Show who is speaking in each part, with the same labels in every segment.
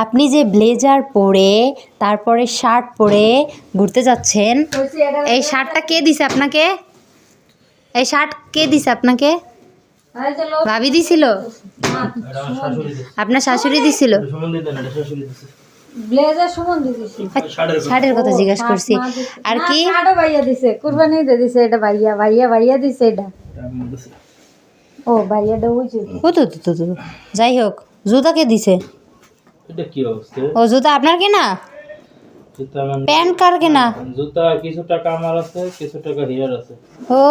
Speaker 1: আপনি যে ব্লেজার পরে তারপরে শার্ট পরে ঘুরতে যাচ্ছেন, এই শার্টটা কে দিছে আপনাকে? এই শার্ট কে দিছে আপনাকে? ভাবি দিছিল? আপনার শাশুড়ি দিছিল?
Speaker 2: ব্লেজার সুমন দিছে।
Speaker 1: শার্টের কথা জিজ্ঞাসা করছি। আর কি
Speaker 2: শার্টও ভাইয়া দিছে, কুরবানি দিয়ে দিছে। এটা ভাইয়া দিছে এটা। ও ভাইয়াটা হইছে।
Speaker 1: ও তো তো তো তো। যাই হোক, জুতা কে দিছে?
Speaker 3: এটা কি অবস্থা?
Speaker 1: ও জুতা আপনার কেনা?
Speaker 3: জুতা মানে
Speaker 1: প্যান্ট কার কেনা?
Speaker 3: জুতা কিছু টাকা আমার আছে, কিছু টাকা হিয়ার আছে।
Speaker 1: ও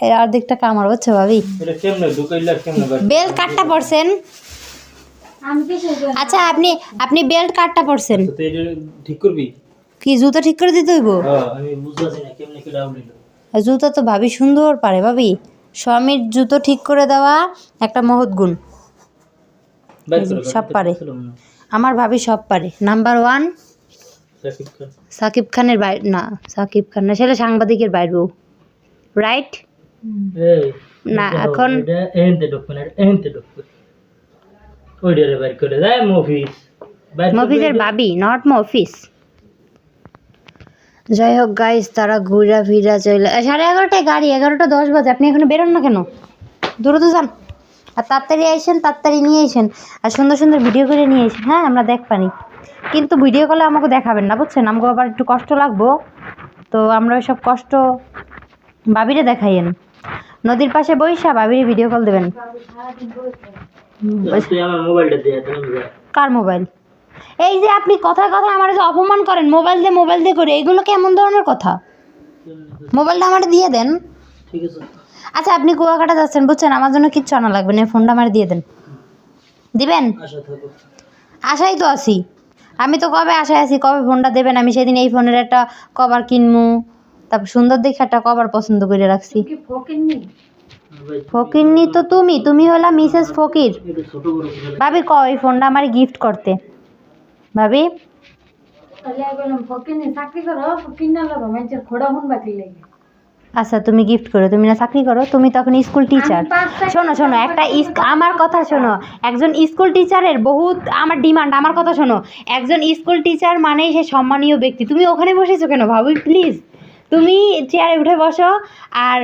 Speaker 1: এর অর্ধেকটা কামার হচ্ছে ভাবি।
Speaker 3: এটা কেমনে ঢুকাইলা কেমনে ভাই?
Speaker 1: বেল্ট কাটটা পরছেন?
Speaker 2: আমি কি সেটা?
Speaker 1: আচ্ছা আপনি বেল্ট কাটটা পরছেন?
Speaker 3: তো এটা ঠিক করবি?
Speaker 1: কি জুতা ঠিক করে দিতে হইব?
Speaker 3: হ্যাঁ, আমি বুঝতাছি না কেমনে কি ডাউন দিল।
Speaker 1: জুতা তো ভাবি সুন্দর পারে ভাবি। স্বামীর জুতো ঠিক করে দেওয়া একটা মহৎ গুণ। সব পারে। আমার ভাবি সব পারে। নাম্বার 1 সাকিব খানের বাইরে না, সাকিব খান না, সেটা সাংবাদিকের বাইরেও। রাইট?
Speaker 3: এই
Speaker 1: না এখন
Speaker 3: এটা এনতে ঢুকবে না, এনতে ঢুকবে। ওইটারে বাইর করে যায় মফিস।
Speaker 1: মফিসের ভাবি, নট মফিস। যাই হোক গাইস, তারা ঘুরা ফিরা চলে 11:30টায় গাড়ি, 11:10 বাজে। আপনি এখানে বেরোন না কেন? দ্রুত যান আর তাড়াতাড়ি আইসেন, তাড়াতাড়ি নিয়ে আইসেন আর সুন্দর সুন্দর ভিডিও করে নিয়ে আইসেন। হ্যাঁ, আমরা দেখবানি, কিন্তু ভিডিও কলে আমাকে দেখাবেন না, বুঝছেন? আমাকে আবার একটু কষ্ট লাগবো, তো আমরা ওই সব কষ্ট ভাবিরে দেখাইয়েন। নদীর পাশে বইসা ভাবিরে ভিডিও কল দেবেন।
Speaker 3: তুই আমার মোবাইলটা দিয়ে তুমি যা।
Speaker 1: কার মোবাইল? এই যে আপনি কথায় কথায় আমার যে অপমান করেন, মোবাইল দিয়ে করে, এগুলো কেমন ধরনের কথা? মোবাইলটা আমার দিয়ে দেন।
Speaker 3: ঠিক আছে।
Speaker 1: আচ্ছা, আপনি কুয়াকাটা যাচ্ছেন, বুঝছেন? আমার জন্য কিচ্ছু আনা লাগবে না, ফোনটা আমার দিয়ে দেন। দিবেন?
Speaker 3: আশা থাকো।
Speaker 1: আশাই তো আছি আমি, তো কবে আশায় আছি কবে ফোনটা দেবেন। আমি সেদিন এই ফোনের একটা কভার কিনবো, তারপর সুন্দর দেখে একটা কভার পছন্দ করে রাখছি।
Speaker 2: কি ফকিন্নি?
Speaker 1: ফকিরনি তো তুমি হলা মিসেস ফকির।
Speaker 3: এটা ছোট বড় করে
Speaker 1: ভাবি এই ফোনটা আমার গিফট করতে। ভাবি
Speaker 2: তাহলে বললাম ফকিন্নি চাকরি করো, ফকিন্না লাগো মানুষের খোড়া হুন বাকি লাগে।
Speaker 1: আচ্ছা, তুমি গিফট করো, তুমি না চাকরি করো, তুমি তখন স্কুল টিচার। শোনো একটা আমার কথা শোনো, একজন স্কুল টিচারের বহুত আমার ডিমান্ড। আমার কথা শোনো, একজন স্কুল টিচার মানেই সে সম্মানীয় ব্যক্তি। তুমি ওখানে বসেছো কেন ভাবি? প্লিজ তুমি চেয়ারে উঠে বসো। আর